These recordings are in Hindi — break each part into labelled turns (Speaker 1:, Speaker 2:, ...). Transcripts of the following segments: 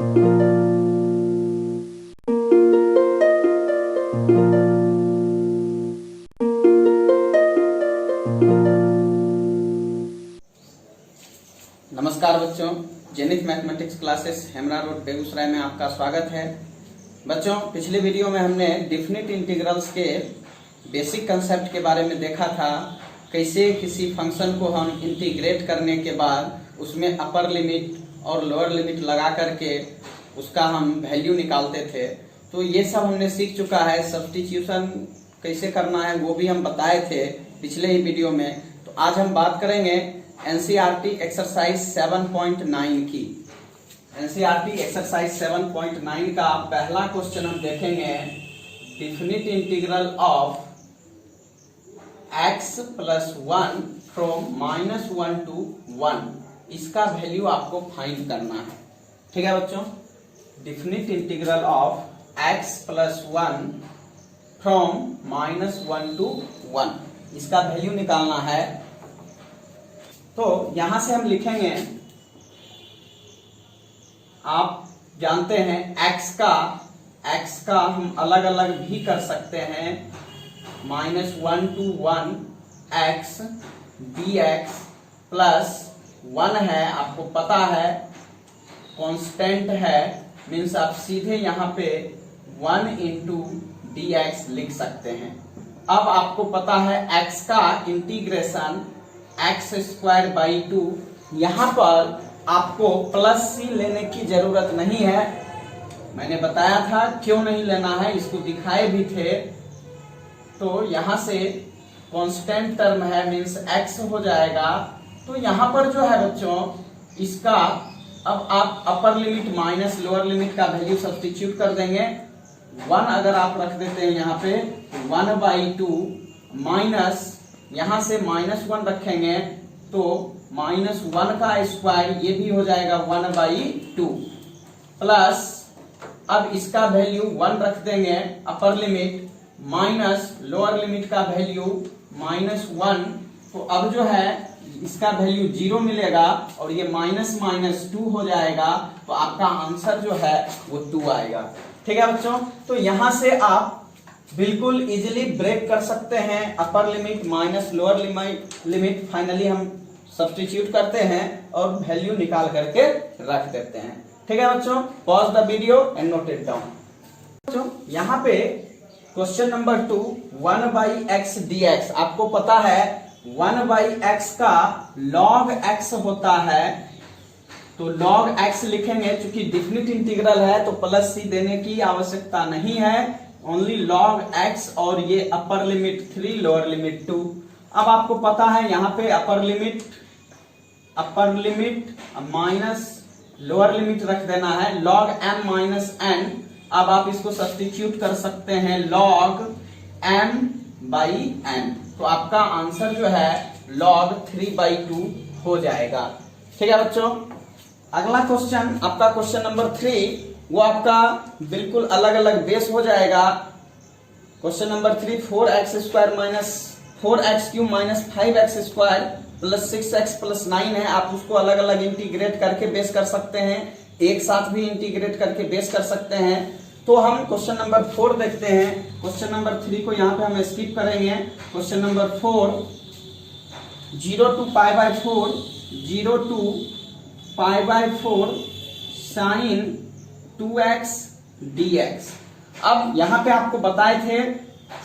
Speaker 1: नमस्कार बच्चों, Zenith mathematics classes Hemra road Begusarai में आपका स्वागत है। बच्चों, पिछले वीडियो में हमने डिफिनिट इंटीग्रल्स के बेसिक कंसेप्ट के बारे में देखा था। कैसे किसी फंक्शन को हम इंटीग्रेट करने के बाद उसमें अपर लिमिट और लोअर लिमिट लगा करके उसका हम वैल्यू निकालते थे। तो ये सब हमने सीख चुका है। सब्स्टिट्यूशन कैसे करना है वो भी हम बताए थे पिछले ही वीडियो में। तो आज हम बात करेंगे एनसीईआरटी एक्सरसाइज 7.9 की। एनसीईआरटी एक्सरसाइज 7.9 का पहला क्वेश्चन हम देखेंगे। Definite integral of x plus 1 from -1 to 1, इसका वैल्यू आपको फाइंड करना है। ठीक है बच्चों, definite integral of x plus 1 from -1 to 1, इसका वैल्यू निकालना है। तो यहां से हम लिखेंगे, आप जानते हैं x का हम अलग अलग भी कर सकते हैं। -1 to 1 x dx प्लस 1 है, आपको पता है कांस्टेंट है, मीन्स आप सीधे यहाँ पे 1 into dx लिख सकते हैं। अब आपको पता है x का इंटीग्रेशन x²/2, यहाँ पर आपको प्लस c लेने की जरूरत नहीं है। मैंने बताया था क्यों नहीं लेना है, इसको दिखाए भी थे। तो यहाँ से कांस्टेंट टर्म है, मीन्स x हो जाएगा। तो यहाँ पर जो है बच्चों, इसका अब आप upper limit minus lower limit का वैल्यू सब्स्टिट्यूट कर देंगे। 1 अगर आप रख देते हैं यहाँ पे 1/2 माइनस, यहाँ से -1 रखेंगे तो -1 का स्क्वायर, ये भी हो जाएगा 1/2 प्लस, अब इसका वैल्यू 1 रख देंगे upper limit, minus lower limit का वैल्यू -1। तो अब जो है इसका वैल्यू 0 मिलेगा और ये -2 हो जाएगा। तो आपका आंसर जो है वो 2 आएगा। ठीक है बच्चों, तो यहां से आप बिल्कुल इजीली ब्रेक कर सकते हैं। Upper limit minus lower limit finally हम सब्स्टिट्यूट करते हैं और वैल्यू निकाल करके रख देते हैं। ठीक है बच्चों, pause the video and note it down. बच्चों यहाँ पे क्वेश्चन नंबर 2, 1/x dx, आपको पता है 1/x का log x होता है। तो log x लिखेंगे, चूंकि डिफिनिट इंटीग्रल है तो प्लस c देने की आवश्यकता नहीं है, ओनली log x, और ये अपर लिमिट 3 लोअर लिमिट 2। अब आपको पता है यहाँ पे upper limit minus lower limit रख देना है, log m-n। अब आप इसको सब्स्टिट्यूट कर सकते हैं log m/n। तो आपका आंसर जो है log 3/2 हो जाएगा। ठीक है बच्चों, अगला क्वेश्चन आपका क्वेश्चन नंबर 3, वो आपका बिल्कुल अलग अलग बेस हो जाएगा। Question number 3, 4x² - 4x³ - 5x² plus 6x plus 9 है। आप उसको अलग अलग इंटीग्रेट करके बेस कर सकते हैं, एक साथ भी इंटीग्रेट करके बेस कर सकते हैं। तो हम क्वेश्चन नंबर 4 देखते हैं। क्वेश्चन नंबर 3 को यहाँ पे हम स्किप करेंगे। Question number 4, 0 to π/4 sin 2x dx। अब यहाँ पे आपको बताए थे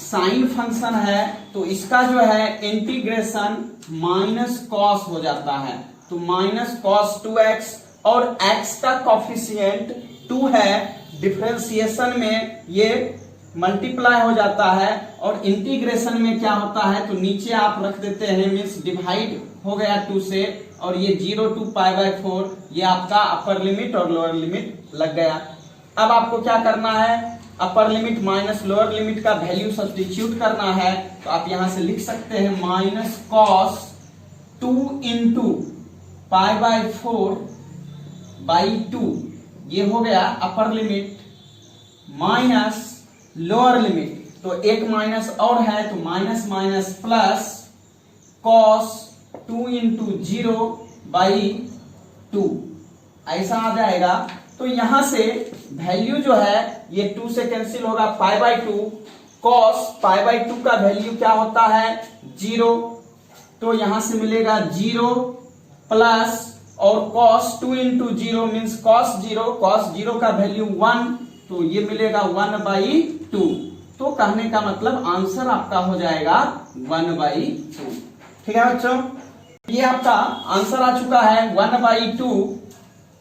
Speaker 1: साइन फंक्शन है, तो इसका जो है इंटीग्रेशन -cos हो जाता है। तो -cos 2x, और x का कॉफिशिएंट 2 है, डिफरेंशिएशन में ये मल्टीप्लाई हो जाता है और इंटीग्रेशन में क्या होता है, तो नीचे आप रख देते हैं, मीन्स डिवाइड हो गया 2 से, और ये 0 to π/4, ये आपका अपर लिमिट और लोअर लिमिट लग गया। अब आपको क्या करना है, upper limit minus lower limit का वैल्यू सब्स्टिट्यूट करना है। तो आप यहां से लिख सकते हैं -cos 2 into π/4/2, ये हो गया upper limit, minus lower limit, तो एक माइनस और है तो माइनस प्लस cos 2 into 0/2, ऐसा आ जाएगा। तो यहां से वैल्यू जो है ये 2 से कैंसिल होगा, pi by 2 cos pi by 2 का वैल्यू क्या होता है 0, तो यहां से मिलेगा 0 प्लस और cos 2 इंटू 0 मीन्स cos 0 का वैल्यू 1, तो ये मिलेगा 1/2। तो कहने का मतलब आंसर आपका हो जाएगा 1/2। ठीक है बच्चों, ये आपका आंसर आ चुका है 1/2।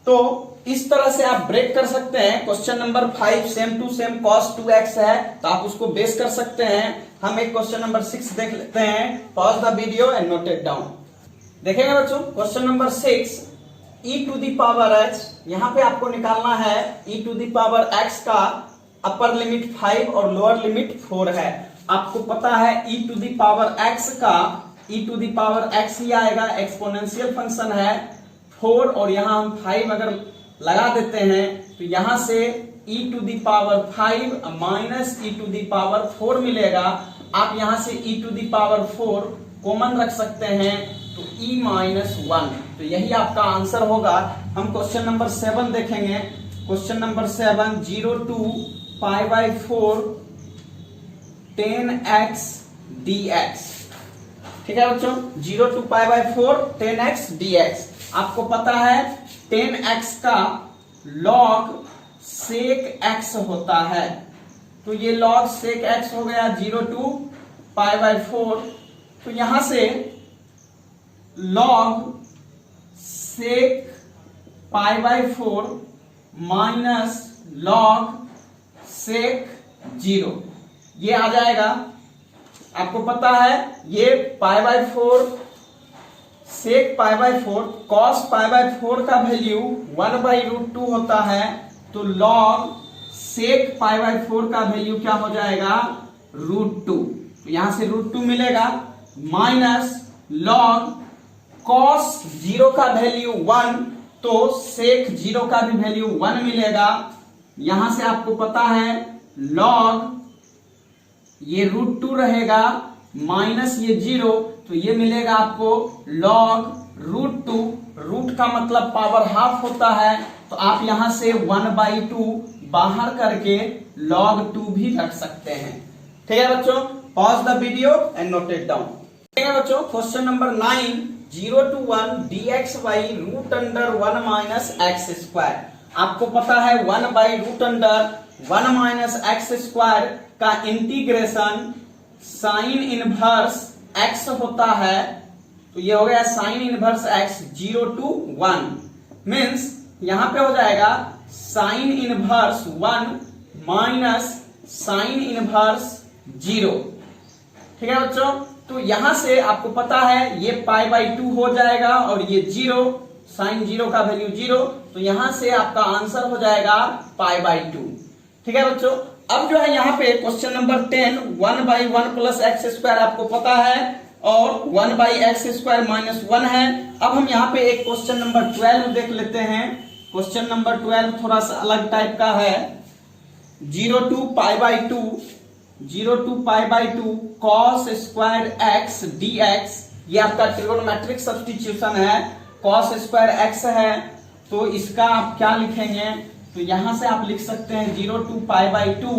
Speaker 1: तो इस तरह से आप ब्रेक कर सकते हैं। Question number 5 same to same cos 2x है, तो आप उसको बेस कर सकते हैं। हम एक क्वेश्चन नंबर 6 देख लेते हैं। Pause the video and note it down. देखेंगे बच्चों question number 6, e to the power x, यहां पे आपको निकालना है e to the power x का अपर लिमिट 5 और लोअर लिमिट 4 है। आपको पता है e to the power x का e to the power x ही आएगा, एक्सपोनेंशियल फंक्शन है 4 और यहां हम 5 अगर लगा देते हैं तो यहां से e to the power 5 minus e to the power 4 मिलेगा। आप यहां से e to the power 4 common रख सकते हैं, तो e माइनस 1, तो यही आपका आंसर होगा। हम क्वेश्चन नंबर 7 देखेंगे। Question number 7, 0 to pi by 4 10x dx। ठीक है बच्चों, 0 to pi by 4 10x dx। आपको पता है 10x का log sec x होता है, तो ये log sec x हो गया 0 टू पाई बाई 4। तो यहां से log sec pi by 4 minus log sec 0 ये आ जाएगा। आपको पता है ये पाई by 4 sec pi by 4 cos pi by 4 का वैल्यू 1/√2 होता है, तो log sec पाई बाई 4 का वैल्यू क्या हो जाएगा √2, तो यहां से √2 मिलेगा माइनस log cos 0 का वैल्यू 1, तो sec 0 का भी वैल्यू 1 मिलेगा। यहां से आपको पता है log ये √2 रहेगा माइनस ये 0, तो ये मिलेगा आपको log √2। रूट का मतलब पावर हाफ होता है, तो आप यहां से 1/2 बाहर करके log 2 भी रख सकते हैं। ठीक है बच्चों, pause the video and note it down. ठीक है बच्चों, question number 9, 0 to 1 dxy √1 minus x square. आपको पता है 1/√1 माइनस एक्स स्क्वायर का इंटीग्रेशन साइन इनवर्स x होता है, तो ये हो गया sine inverse x 0 to 1 means यहां पे हो जाएगा sine inverse 1 minus sine inverse 0। ठीक है बच्चों, तो यहां से आपको पता है ये पाई बाई 2 हो जाएगा और ये 0, साइन 0 का वैल्यू 0, तो यहां से आपका आंसर हो जाएगा पाई बाई 2। ठीक है बच्चों, अब जो है यहाँ पे question number 10, 1/1 plus x square आपको पता है और 1/x² माइनस 1 है। अब हम यहाँ पे एक क्वेश्चन नंबर 12 देख लेते हैं। क्वेश्चन नंबर 12 थोड़ा सा अलग टाइप का है। 0 to π/2 cos square x dx, ये आपका ट्रिगोनोमेट्रिक सब्स्टिट्यूशन है। cos स्क्वायर x है, तो इसका आप क्या लिखेंगे, तो यहां से आप लिख सकते हैं 0 to π/2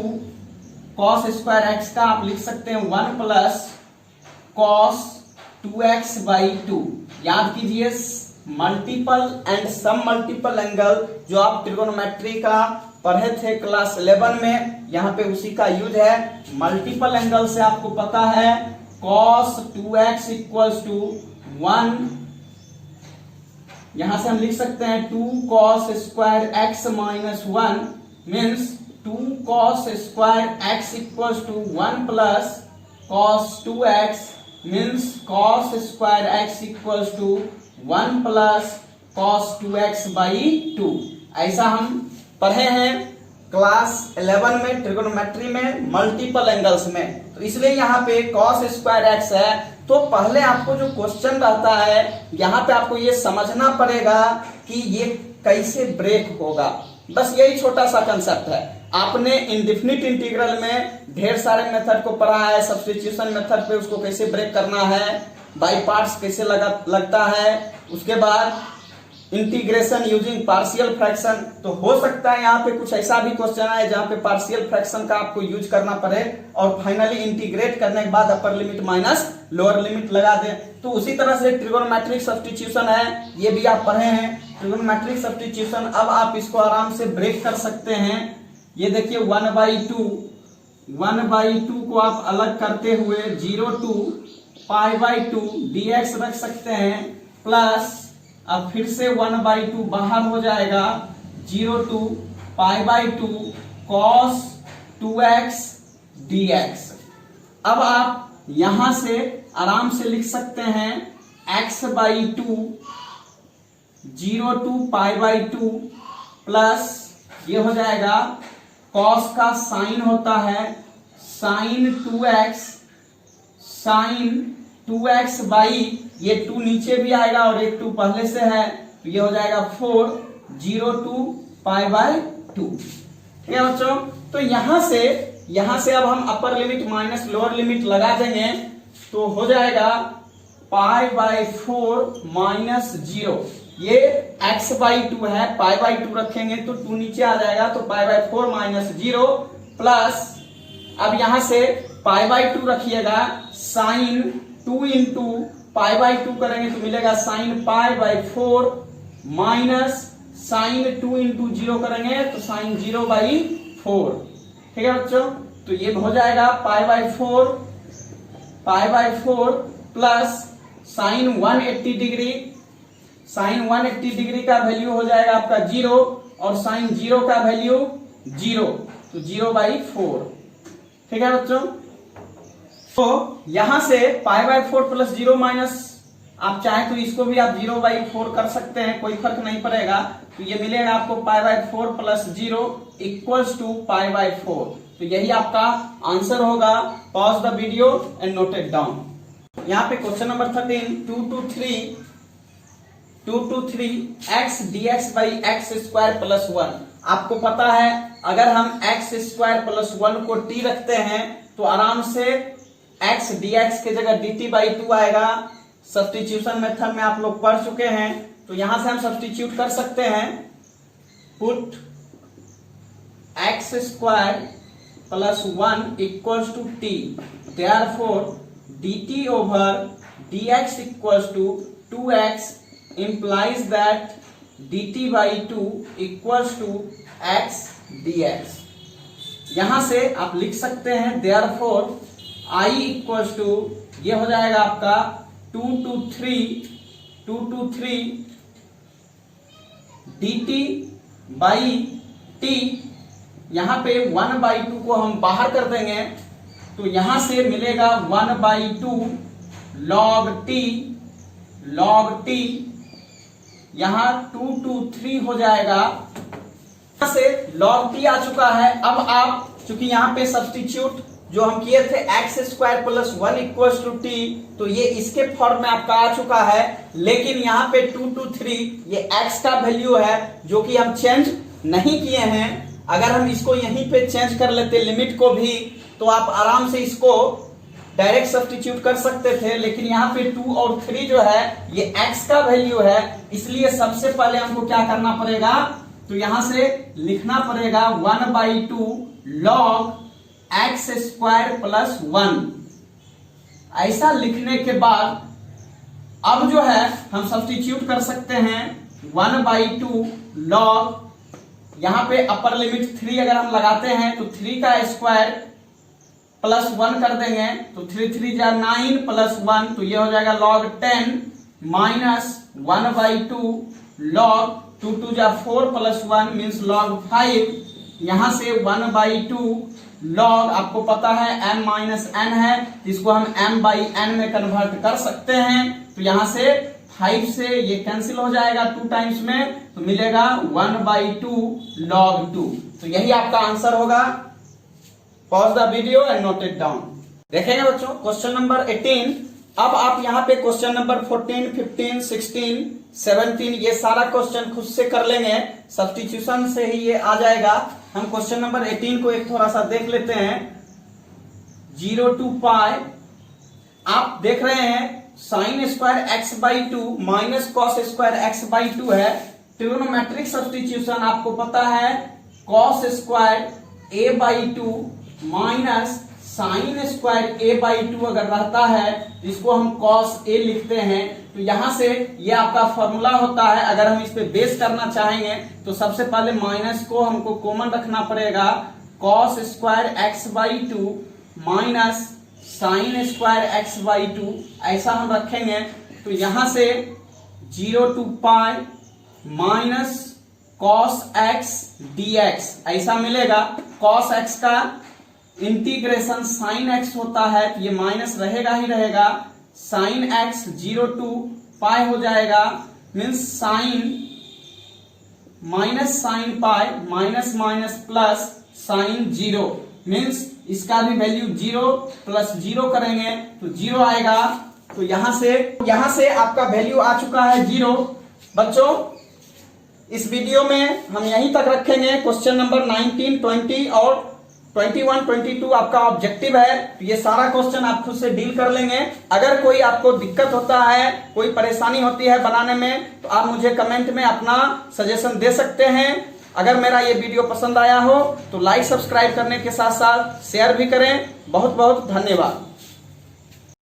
Speaker 1: cos स्क्वायर x का आप लिख सकते हैं 1 प्लस cos 2x/2। याद कीजिए multiple and sum multiple angle जो आप ट्रिगोनोमेट्री का पढ़े थे क्लास 11 में, यहाँ पे उसी का यूज है। मल्टीपल एंगल से आपको पता है cos 2x = 1, यहां से हम लिख सकते हैं 2 cos square x minus 1 means 2 cos square x = 1 plus cos 2x means cos square x = 1 plus cos 2x/2। ऐसा हम पढ़े हैं क्लास 11 में ट्रिगोनोमेट्री में मल्टीपल एंगल्स में, तो इसलिए यहाँ पे cos स्क्वायर x है। तो पहले आपको जो क्वेश्चन रहता है यहाँ पे आपको ये समझना पड़ेगा कि ये कैसे ब्रेक होगा। बस यही छोटा सा कंसेप्ट है। आपने इंडेफिनिट इंटीग्रल में ढेर सारे मेथड को पढ़ा है, सब्स्टिट्यूशन मेथड पे उसको कैसे ब्रेक करना है, बाई पार्ट्स कैसे लगता है, उसके बाद इंटीग्रेशन यूजिंग पार्शियल फ्रैक्शन। तो हो सकता है यहाँ पे कुछ ऐसा भी क्वेश्चन आए जहाँ पे पार्शियल फ्रैक्शन का आपको यूज करना पड़े और फाइनली इंटीग्रेट करने के बाद upper limit minus lower limit लगा दें। तो उसी तरह से ट्रिगोनोमेट्रिक सब्स्टिट्यूशन है, ये भी आप पढ़े हैं ट्रिगोनोमेट्रिक सब्स्टिट्यूशन। अब आप इसको आराम से ब्रेक कर सकते हैं। ये देखिए 1/2 को आप अलग करते हुए 0 to π/2 dx रख सकते हैं, प्लस अब फिर से 1/2 बाहर हो जाएगा 0 to π/2 cos 2x dx। अब आप यहां से आराम से लिख सकते हैं x/2 0 to π/2 प्लस ये हो जाएगा cos का साइन होता है sin 2x बाई ये 2 नीचे भी आएगा और एक 2 पहले से है, तो ये हो जाएगा 4 0 to π/2। ठीक है बच्चों, तो यहां से अब हम upper limit minus lower limit लगा देंगे तो हो जाएगा π/4 माइनस 0। ये x/2 है, π/2 रखेंगे तो 2 नीचे आ जाएगा, तो π/4 माइनस 0 प्लस अब यहां से π/2 रखिएगा, साइन 2 इंटू π/2 करेंगे तो मिलेगा साइन π/4 माइनस साइन 2 इंटू 0 करेंगे तो साइन 0/4। ठीक है बच्चों, तो ये हो जाएगा π/4 plus sine 180 degree, sine 180 degree का वैल्यू हो जाएगा आपका 0 और साइन 0 का वैल्यू 0, तो 0/4। ठीक है बच्चों, तो यहां से π/4 प्लस 0 माइनस आप चाहे तो इसको भी आप 0/4 कर सकते हैं, कोई फर्क नहीं पड़ेगा। तो ये मिलेगा आपको π/4 प्लस 0 इक्वल्स टू π/4। तो यही आपका आंसर होगा। Pause the video and note it down. यहाँ पे question number 13 2 to 3 x dx by x square plus 1। आपको पता है अगर हम x स्क्वायर प्लस 1 को t रखते हैं तो आराम से x dx के जगह dt/2 आएगा। सब्स्टिट्यूशन मेथड में आप लोग पढ़ चुके हैं, तो यहां से हम सब्स्टिट्यूट कर सकते हैं। Put x square plus 1 equals to t, therefore dt over dx equals to 2x implies that dt/2 equals to x dx। यहां से आप लिख सकते हैं therefore I equals to ये हो जाएगा आपका 2 to 3 dt/t। यहां पे 1/2 को हम बाहर कर देंगे तो यहां से मिलेगा 1/2 log t, यहां 2 to 3 हो जाएगा। यहां से log t आ चुका है। अब आप चूंकि यहां पे सब्स्टिट्यूट जो हम किए थे x square plus 1 equals to t, तो ये इसके फॉर्म में आपका आ चुका है। लेकिन यहाँ पे 2 to 3 ये x का वैल्यू है जो कि हम चेंज नहीं किए हैं। अगर हम इसको यहीं पे चेंज कर लेते लिमिट को भी, तो आप आराम से इसको डायरेक्ट सब्स्टिट्यूट कर सकते थे। लेकिन यहाँ पे 2 और 3 जो है ये x का वैल्यू है, इसलिए सबसे पहले हमको क्या करना पड़ेगा, तो यहां से लिखना पड़ेगा 1/2 log x स्क्वायर प्लस 1। ऐसा लिखने के बाद अब जो है हम सब्स्टिट्यूट कर सकते हैं 1/2 log, यहां पे अपर लिमिट 3 अगर हम लगाते हैं तो 3 का स्क्वायर प्लस 1 कर देंगे तो 3 3 जा 9 प्लस 1, तो ये हो जाएगा log 10 माइनस 1/2 log 2 2 जा 4 प्लस 1 मीन्स log 5। यहां से 1/2 log आपको पता है m माइनस n है, इसको हम m/n में कन्वर्ट कर सकते हैं। तो यहां से 5 से ये कैंसिल हो जाएगा 2 टाइम्स में, तो मिलेगा 1/2 log 2। तो यही आपका आंसर होगा। Pause the video and note it down. देखेंगे बच्चों क्वेश्चन नंबर 18। अब आप यहाँ पे क्वेश्चन नंबर 14, 15, 16, 17 ये सारा क्वेश्चन खुद से कर लेंगे, सब्स्टिट्यूशन से ही ये आ जाएगा। हम क्वेश्चन नंबर 18 को एक थोड़ा सा देख लेते हैं। 0 to π आप देख रहे हैं sign square x by two minus cos square x by to है। ट्रिग्नोमेट्रिक सब्स्टिट्यूशन आपको पता है, cos square A by two minus sine square A by two अगर रहता है इसको हम कॉस ए लिखते हैं। तो यहां से ये आपका फॉर्मूला होता है। अगर हम इस पे बेस करना चाहेंगे तो सबसे पहले माइनस को हमको कॉमन रखना पड़ेगा, cos square x by two minus sine square x by two, ऐसा हम रखेंगे। तो यहां से 0 to pi minus cos x dx ऐसा मिलेगा। कॉस एक्स का इंटीग्रेशन साइन एक्स होता है, तो ये माइनस रहेगा ही रहेगा। साइन एक्स 0 टू पाई हो जाएगा, means sign minus sine pi minus minus plus sign 0, means इसका भी वैल्यू 0 प्लस 0 करेंगे तो 0 आएगा। तो यहां से आपका वैल्यू आ चुका है 0। बच्चों इस वीडियो में हम यहीं तक रखेंगे। क्वेश्चन नंबर 19, 20 और 21, 22 आपका ऑब्जेक्टिव है। तो ये सारा क्वेश्चन आप खुद से डील कर लेंगे। अगर कोई आपको दिक्कत होता है, कोई परेशानी होती है बनाने में, तो आप मुझे कमेंट में अपना सजेशन दे सकते हैं। अगर मेरा ये वीडियो पसंद आया हो तो लाइक सब्सक्राइब करने के साथ साथ शेयर भी करें। बहुत बहुत धन्यवाद।